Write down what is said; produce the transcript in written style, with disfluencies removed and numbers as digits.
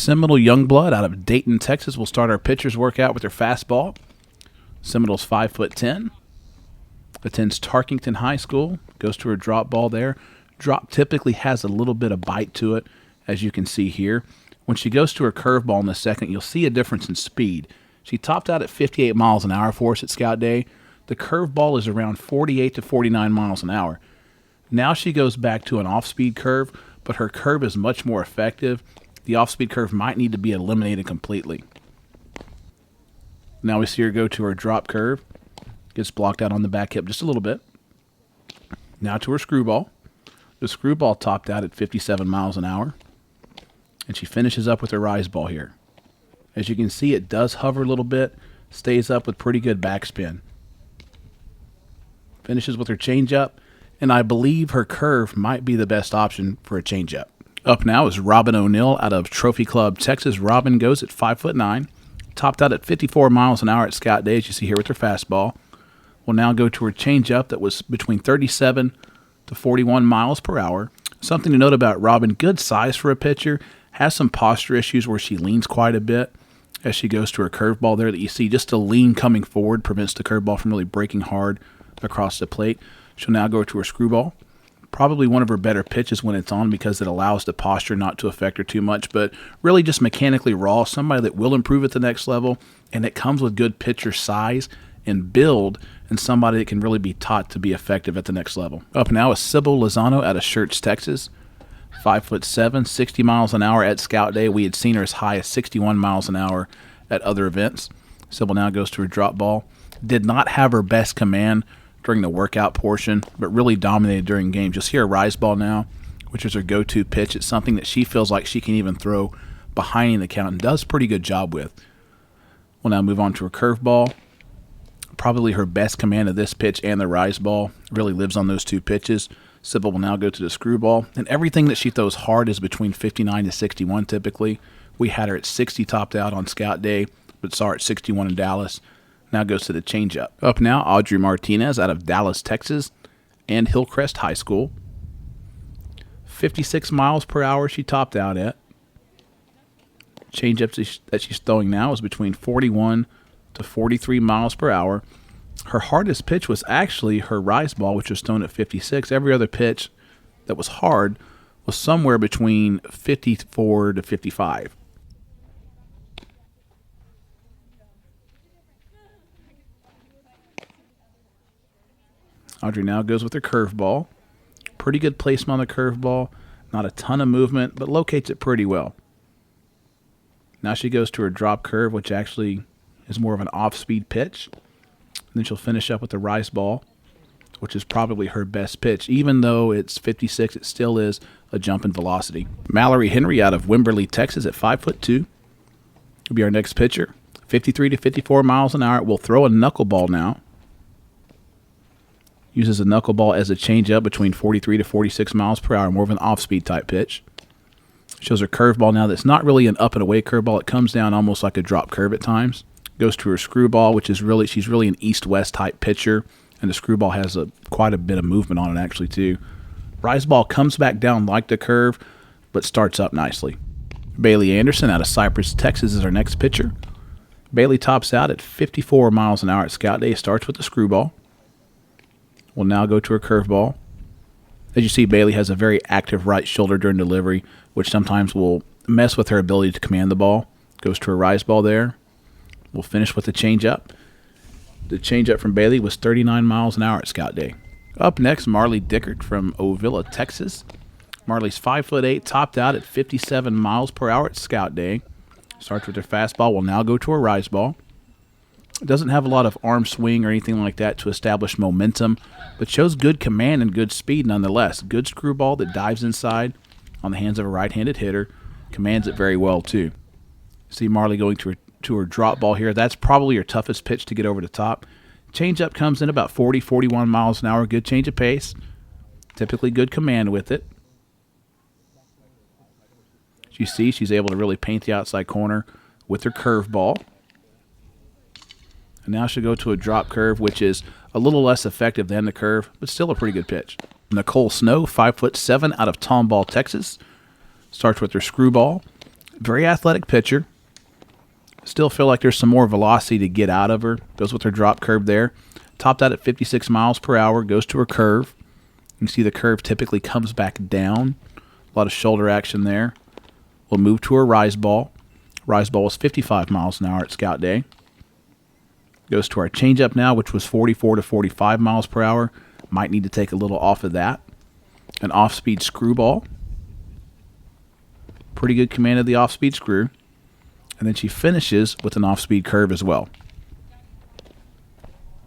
Seminole Youngblood out of Dayton, Texas will start our pitcher's workout with her fastball. Seminole's 5'10", attends Tarkington High School, goes to her drop ball there. Drop typically has a little bit of bite to it, as you can see here. When she goes to her curveball in the second, you'll see a difference in speed. She topped out at 58 miles an hour for us at Scout Day. The curveball is around 48 to 49 miles an hour. Now she goes back to an off-speed curve, but her curve is much more effective. The off-speed curve might need to be eliminated completely. Now we see her go to her drop curve. Gets blocked out on the back hip just a little bit. Now to her screwball. The screwball topped out at 57 miles an hour. And she finishes up with her rise ball here. As you can see, it does hover a little bit. Stays up with pretty good backspin. Finishes with her changeup. And I believe her curve might be the best option for a changeup. Up now is Robin O'Neill out of Trophy Club, Texas. Robin goes at 5'9", topped out at 54 miles an hour at Scout Day, as you see here with her fastball. Will now go to her changeup that was between 37 to 41 miles per hour. Something to note about Robin, good size for a pitcher, has some posture issues where she leans quite a bit as she goes to her curveball there that you see. Just a lean coming forward prevents the curveball from really breaking hard across the plate. She'll now go to her screwball. Probably one of her better pitches when it's on because it allows the posture not to affect her too much, but really just mechanically raw, somebody that will improve at the next level, and it comes with good pitcher size and build, and somebody that can really be taught to be effective at the next level. Up now is Sybil Lozano out of Schertz, Texas. 5'7", 60 miles an hour at Scout Day. We had seen her as high as 61 miles an hour at other events. Sybil now goes to her drop ball. Did not have her best command during the workout portion, but really dominated during games. You'll see her rise ball now, which is her go-to pitch. It's something that she feels like she can even throw behind the count and does a pretty good job with. We'll now move on to her curveball. Probably her best command of this pitch and the rise ball. Really lives on those two pitches. Sybil will now go to the screwball. And everything that she throws hard is between 59 to 61 typically. We had her at 60 topped out on Scout Day, but saw her at 61 in Dallas. Now goes to the changeup. Up now, Audrey Martinez out of Dallas, Texas, and Hillcrest High School. 56 miles per hour she topped out at. Changeup that she's throwing now is between 41 to 43 miles per hour. Her hardest pitch was actually her rise ball, which was thrown at 56. Every other pitch that was hard was somewhere between 54 to 55. Audrey now goes with her curveball. Pretty good placement on the curveball. Not a ton of movement, but locates it pretty well. Now she goes to her drop curve, which actually is more of an off-speed pitch. And then she'll finish up with the rise ball, which is probably her best pitch. Even though it's 56, it still is a jump in velocity. Mallory Henry out of Wimberley, Texas at 5'2" will be our next pitcher. 53 to 54 miles an hour. We'll throw a knuckleball now. Uses a knuckleball as a changeup between 43 to 46 miles per hour, more of an off-speed type pitch. Shows her curveball now that's not really an up-and-away curveball. It comes down almost like a drop curve at times. Goes to her screwball, which is really, she's really an east-west type pitcher, and the screwball has quite a bit of movement on it actually too. Rise ball comes back down like the curve, but starts up nicely. Bailey Anderson out of Cypress, Texas is our next pitcher. Bailey tops out at 54 miles an hour at Scout Day. Starts with the screwball. Will now go to her curveball. As you see, Bailey has a very active right shoulder during delivery, which sometimes will mess with her ability to command the ball. Goes to her rise ball there. We'll finish with the changeup. The changeup from Bailey was 39 miles an hour at Scout Day. Up next, Marley Dickert from Ovilla, Texas. Marley's 5'8", topped out at 57 miles per hour at Scout Day. Starts with her fastball. Will now go to her rise ball. Doesn't have a lot of arm swing or anything like that to establish momentum, but shows good command and good speed nonetheless. Good screwball that dives inside on the hands of a right-handed hitter. Commands it very well too. See Marley going to her drop ball here. That's probably her toughest pitch to get over the top. Changeup comes in about 40, 41 miles an hour. Good change of pace. Typically good command with it. As you see, she's able to really paint the outside corner with her curveball. And now she'll go to a drop curve, which is a little less effective than the curve, but still a pretty good pitch. Nicole Snow, 5'7", out of Tomball, Texas. Starts with her screwball. Very athletic pitcher. Still feel like there's some more velocity to get out of her. Goes with her drop curve there. Topped out at 56 miles per hour. Goes to her curve. You can see the curve typically comes back down. A lot of shoulder action there. We'll move to her rise ball. Rise ball was 55 miles an hour at Scout Day. Goes to our changeup now, which was 44 to 45 miles per hour. Might need to take a little off of that. An off-speed screwball. Pretty good command of the off-speed screw. And then she finishes with an off-speed curve as well.